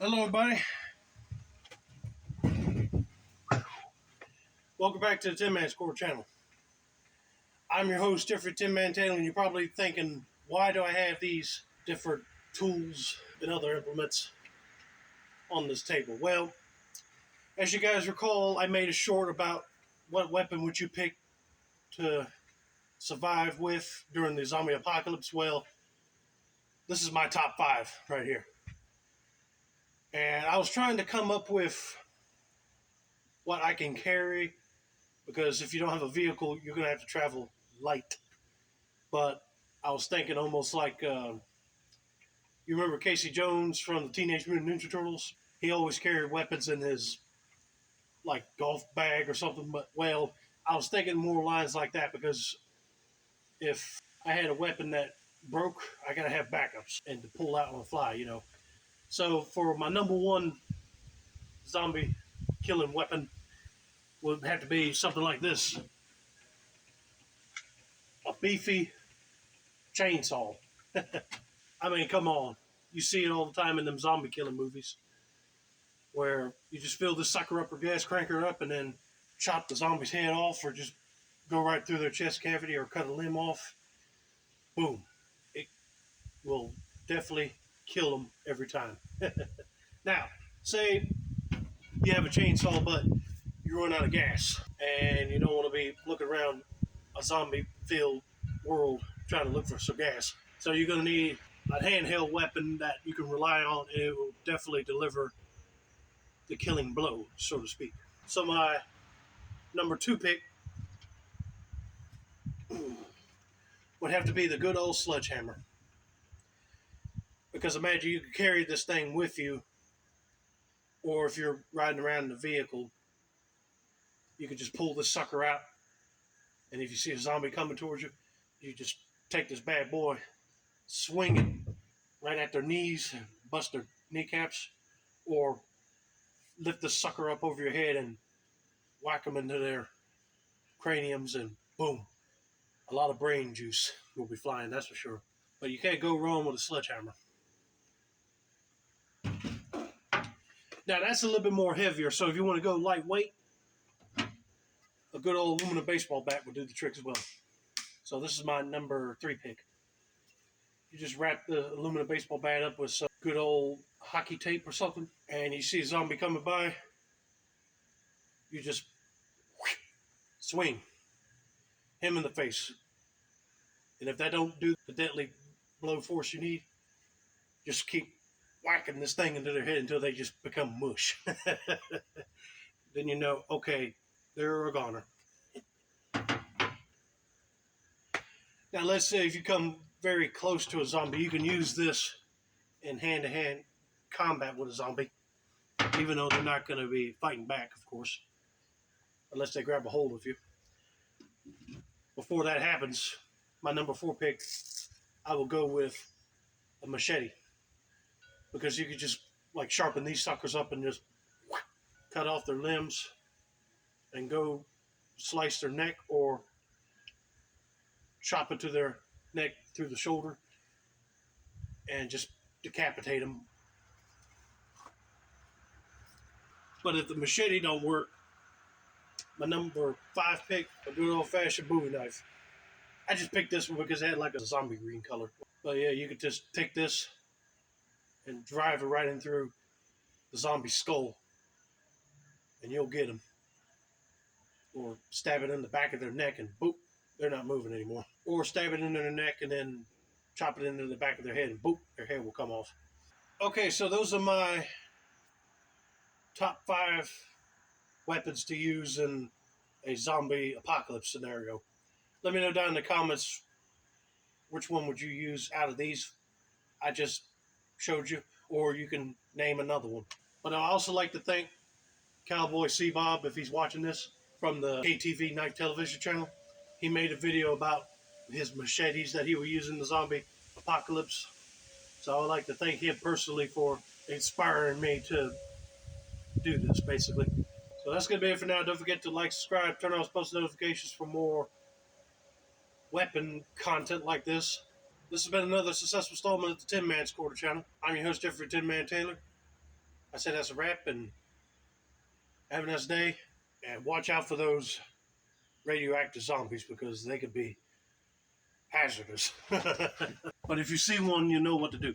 Hello everybody, welcome back to the Tinmans Core channel. I'm your host, Jeffrey Tinman Taylor, and you're probably thinking, why do I have these different tools and other implements on this table? Well, as you guys recall, I made a short about what weapon would you pick to survive with during the zombie apocalypse. Well, this is my top 5 right here. And I was trying to come up with what I can carry, because if you don't have a vehicle, you're going to have to travel light. But I was thinking almost like, you remember Casey Jones from the Teenage Mutant Ninja Turtles? He always carried weapons in his, like, golf bag or something. But, well, I was thinking more lines like that, because if I had a weapon that broke, I got to have backups and to pull out on the fly, you know. So for my number 1 zombie killing weapon would have to be something like this. A beefy chainsaw. I mean, come on. You see it all the time in them zombie killing movies, where you just fill this sucker up or gas cranker up and then chop the zombie's head off, or just go right through their chest cavity, or cut a limb off. Boom. It will definitely kill them every time. Now, say you have a chainsaw, but you run out of gas, and you don't want to be looking around a zombie-filled world trying to look for some gas. So you're going to need a handheld weapon that you can rely on, and it will definitely deliver the killing blow, so to speak. So my number 2 pick would have to be the good old SledgeHammer. Because imagine you could carry this thing with you, or if you're riding around in a vehicle, you could just pull this sucker out, and if you see a zombie coming towards you, you just take this bad boy, swing it right at their knees and bust their kneecaps, or lift the sucker up over your head and whack them into their craniums, and boom, a lot of brain juice will be flying, that's for sure. But you can't go wrong with a sledgehammer. Now that's a little bit more heavier, so if you want to go lightweight, a good old aluminum baseball bat would do the trick as well. So this is my number 3 pick. You just wrap the aluminum baseball bat up with some good old hockey tape or something, and you see a zombie coming by, you just swing him in the face. And if that don't do the deadly blow force you need, just keep whacking this thing into their head until they just become mush. Then you know, okay, they're a goner. Now let's say if you come very close to a zombie, you can use this in hand-to-hand combat with a zombie, even though they're not going to be fighting back, of course, unless they grab a hold of you. Before that happens, my number 4 pick, I will go with a machete, because you could just like sharpen these suckers up and just cut off their limbs and go slice their neck, or chop into their neck through the shoulder and just decapitate them. But if the machete don't work, my number 5 pick, a good old-fashioned Bowie knife. I just picked this one because it had like a zombie green color. But yeah, you could just take this and drive it right in through the zombie skull, and you'll get them. Or stab it in the back of their neck, and boop, they're not moving anymore. Or stab it into their neck and then chop it into the back of their head, and boop, their hair will come off. Okay, so those are my top 5 weapons to use in a zombie apocalypse scenario. Let me know down in the comments which one would you use out of these I just showed you, or you can name another one. But I'd also like to thank Cowboy C-Bob, if he's watching this, from the KTV Knife Television channel. He made a video about his machetes that he would use in the zombie apocalypse. So I'd like to thank him personally for inspiring me to do this, basically. So that's going to be it for now. Don't forget to like, subscribe, turn on post notifications for more weapon content like this. This has been another successful installment of the Tinmans Core channel. I'm your host, Jeffrey Tinman Taylor. I say that's a wrap, and have a nice day. And watch out for those radioactive zombies because they could be hazardous. But if you see one, you know what to do.